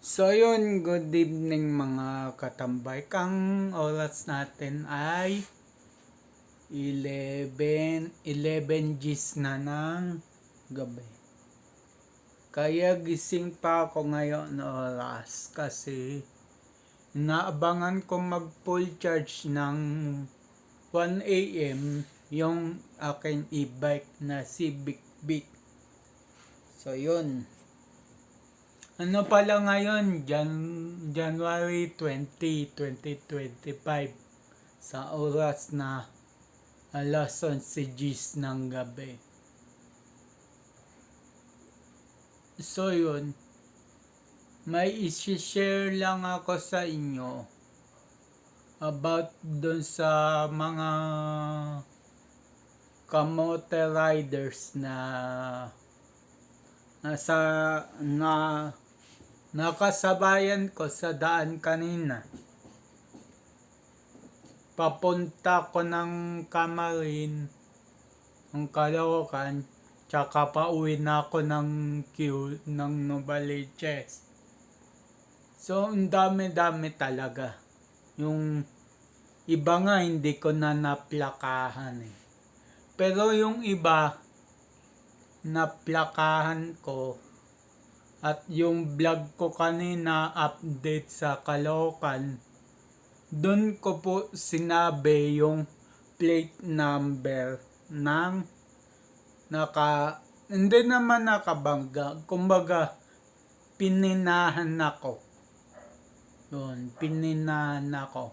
So yun, good evening mga katambay. Ang oras natin ay 11 Gs na ng gabi. Kaya gising pa ako ngayon na oras kasi naabangan ko mag full charge ng 1 AM yung aking e-bike na Civic Beat. So yun. Ano pala ngayon, January 20, 2025 sa oras na alas 11 Gs ng gabi. So yun, may isi-share lang ako sa inyo about dun sa mga kamote riders na nakasabayan ko sa daan kanina. Papunta ko ng Camarin, ng Caloocan, tsaka pauwi na ako ng ng Novaliches. So, ang dami-dami talaga. Yung iba nga hindi ko na naplakahan eh. Pero yung iba, naplakahan ko. At yung vlog ko kanina, update sa Caloocan, doon ko po sinabi yung plate number ng hindi naman nakabangga. Kumbaga, pininahan ako. Yun, pininahan ako.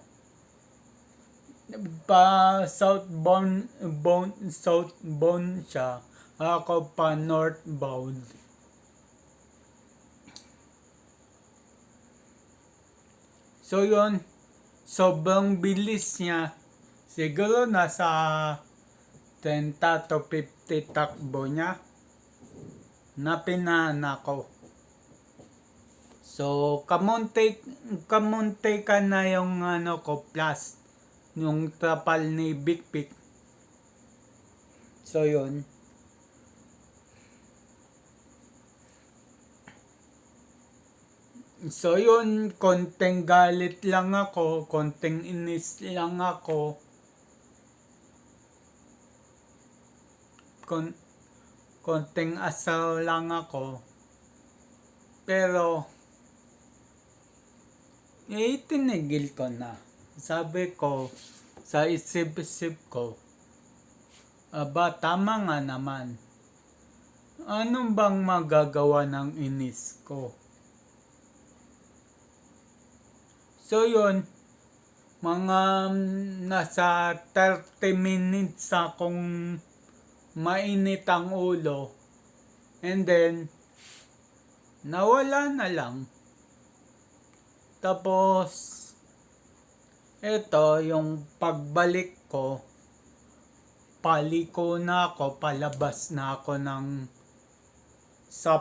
Pa southbound siya. Ako pa northbound. So yun, sobrang bilis niya. Siguro nasa 30 to 50 takbo niya na pinahan ako. So, kamunti ka na yung plus, yung trapal ni Big Pic. So yun. So yun, konting galit lang ako, konting inis lang ako. Konting asal lang ako. Pero, tinigil ko na. Sabi ko, sa isip-isip ko, tama nga naman. Ano bang magagawa ng inis ko? So yun, mga nasa 30 minutes akong mainit ang ulo. And then, nawala na lang. Tapos, eto yung pagbalik ko, paliko na ako, palabas na ako sa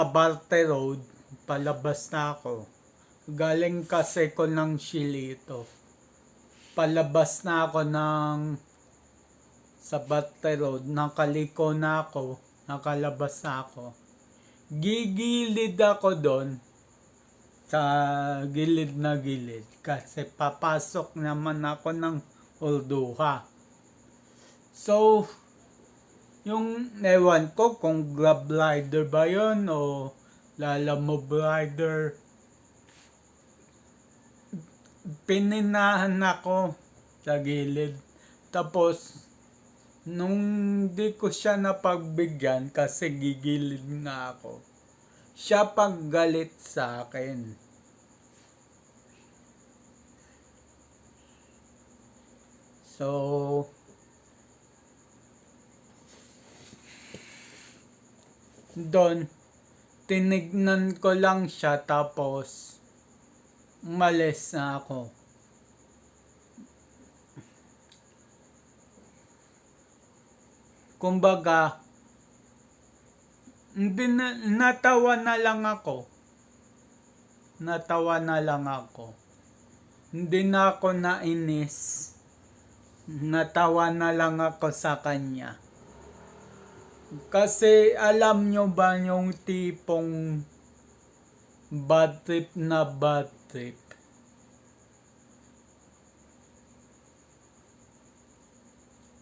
Barte Road, palabas na ako. Galing kasi ko ng Silito. Palabas na ako sa Barte Road, nakaliko na ako, nakalabas na ako. Gigilid ako doon sa gilid na gilid kasi papasok naman ako ng Orduha. So, yung ewan ko kung Grab rider ba yun o Lalamove rider, pininahan ako sa gilid. Tapos, nung di ko siya napagbigyan kasi gigilid nga ako, siya paggalit sa akin. So, doon, tinignan ko lang siya tapos umalis na ako. Kumbaga, natawa na lang ako. Hindi na ako nainis. Natawa na lang ako sa kanya. Kasi alam nyo ba yung tipong bad trip na bad trip?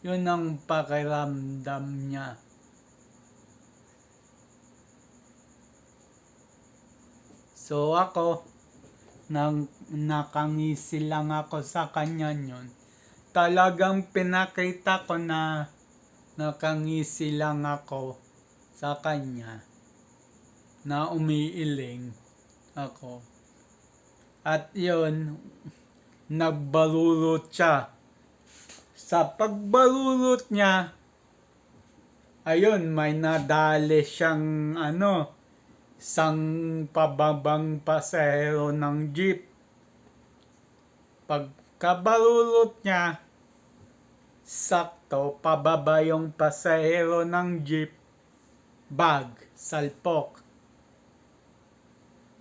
Yun ang pakiramdam niya. So ako, nakangisi lang ako sa kanya yun. Talagang pinakita ko na nakangisi lang ako sa kanya na umiiling ako. At yun, nagbalulot siya. Sa pagbalulot niya, ayun, may nadali siyang isang pababang pasahero ng jeep. Pagkabalulot niya, sakto, pababa yung pasahero ng jeep, bag, salpok.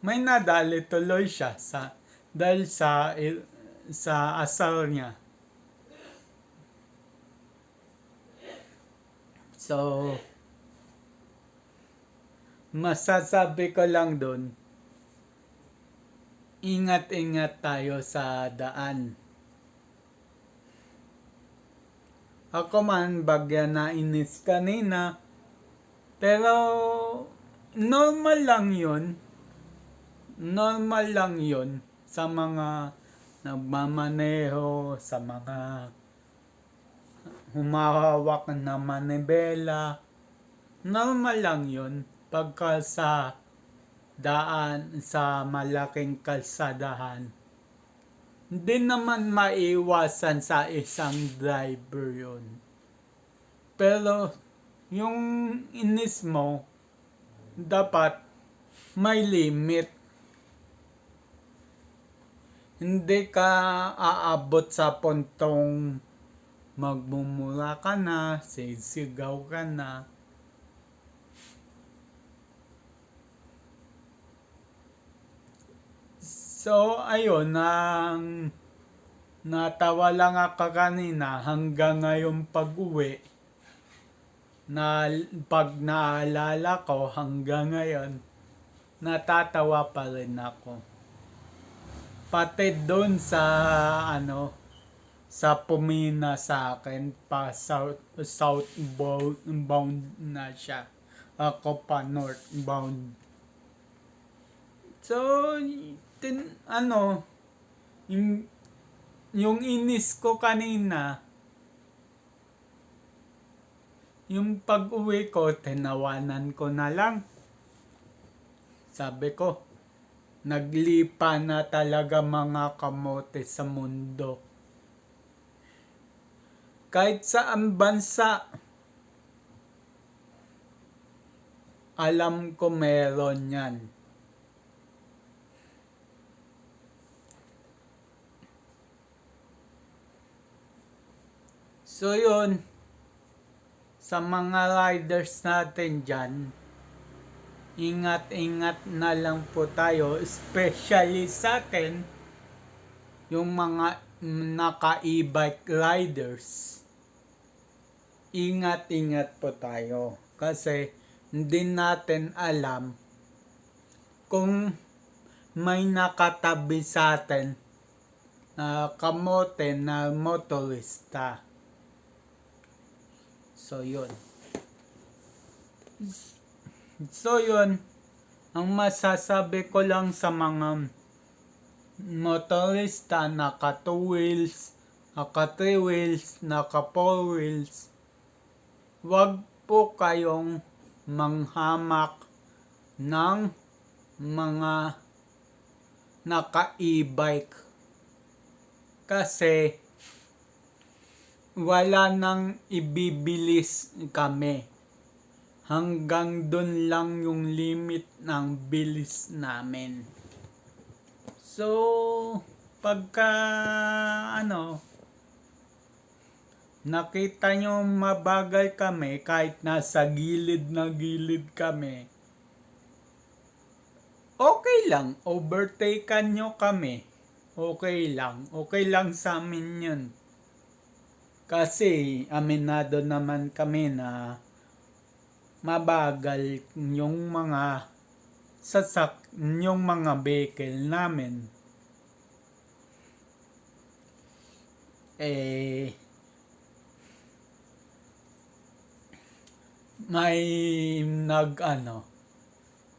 May nadali tuloy siya dahil sa asal niya. So, masasabi ko lang dun, ingat-ingat tayo sa daan. Ako man, bagya na inis kanina, pero normal lang yun. Normal lang yun sa mga nagmamaneho, sa mga humahawak na manibela. Normal lang yun pagka sa daan, sa malaking kalsadahan. Hindi naman maiwasan sa isang driver yun. Pero yung inis mo, dapat may limit. Hindi ka aabot sa puntong magmumura ka na, sisigaw ka na. So, ayun, natawa lang ako kanina hanggang ngayon pag-uwi. Pag naalala ko hanggang ngayon, natatawa pa rin ako. Pati doon sa pumina sa akin, pa southbound na siya. Ako pa northbound. So, yung inis ko kanina, yung pag-uwi ko, tinawanan ko na lang. Sabi ko, naglipa na talaga mga kamote sa mundo. Kahit saan bansa, alam ko meron yan. So yun, sa mga riders natin dyan, ingat-ingat na lang po tayo, especially sa atin, yung mga naka-e-bike riders. Ingat-ingat po tayo kasi hindi natin alam kung may nakatabi sa atin na kamote na motorista. So yun, ang masasabi ko lang sa mga motorista naka 2 wheels, naka 3 wheels, naka 4 wheels, wag po kayong manghamak ng mga naka e-bike kasi wala nang ibibilis kami. Hanggang dun lang yung limit ng bilis namin. So, pagka nakita nyo mabagal kami kahit nasa gilid na gilid kami, okay lang, overtaken nyo kami. Okay lang sa amin yun. Kasi aminado naman kami na mabagal yung mga yung mga vehicle namin.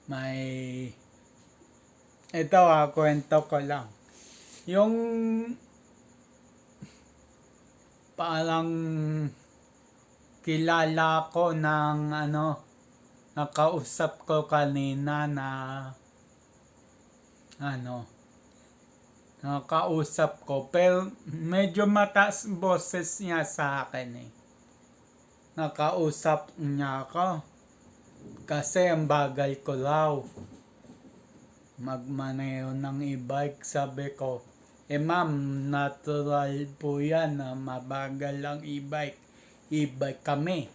May ito kwento ko lang. Yung parang kilala ko ng nakausap ko kanina na nakausap ko, pero medyo mataas boses niya sa akin Nakausap niya ako kasi ang bagal ko raw magmaneho ng e-bike. Sabi ko, ma'am, natural po yan na mabagal ang e-bike. E-bike kami.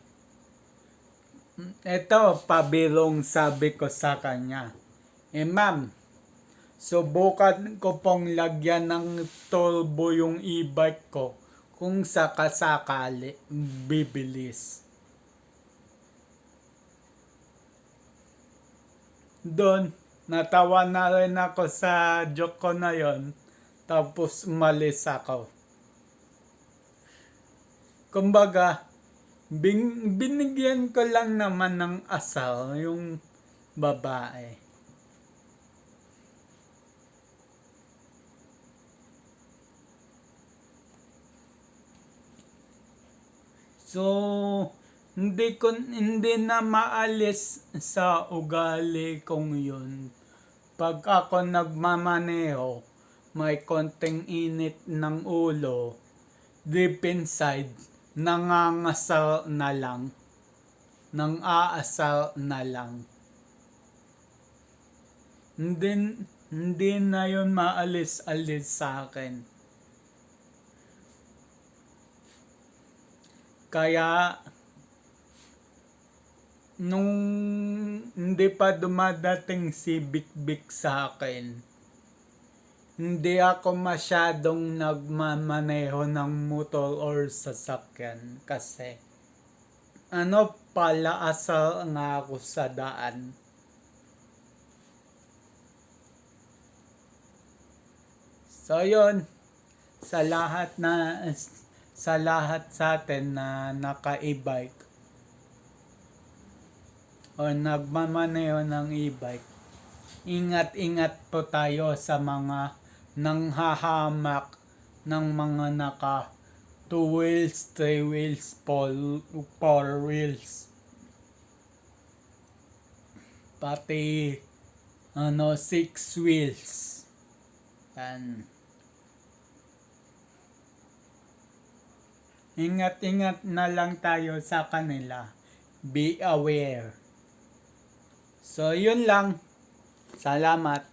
Ito, pabirong sabi ko sa kanya, ma'am, subukan ko pong lagyan ng turbo yung e-bike ko kung sakasakali bibilis. Doon, natawa na rin ako sa joke ko na yon, tapos umalis ako. Kumbaga, binigyan ko lang naman ng asal yung babae. So, hindi na maalis sa ugali kong yun. Pag ako nagmamaneho, may konting init ng ulo, deep inside, nangangasal na lang. Nang-aasal na lang. Hindi na yun maalis-alis sa akin. Kaya, nung hindi pa dumadating si Bik sa akin, hindi ako masyadong nagmamaneho ng motor or sasakyan kasi palaasal nga ako sa daan. So yun, sa lahat sa atin na naka-e-bike o nagmamaneho ng e-bike, ingat-ingat po tayo sa mga nanghahamak ng mga naka 2 wheels, 3 wheels, 4 wheels. Pati 6 wheels. Yan. Ingat-ingat na lang tayo sa kanila. Be aware. So, yun lang. Salamat.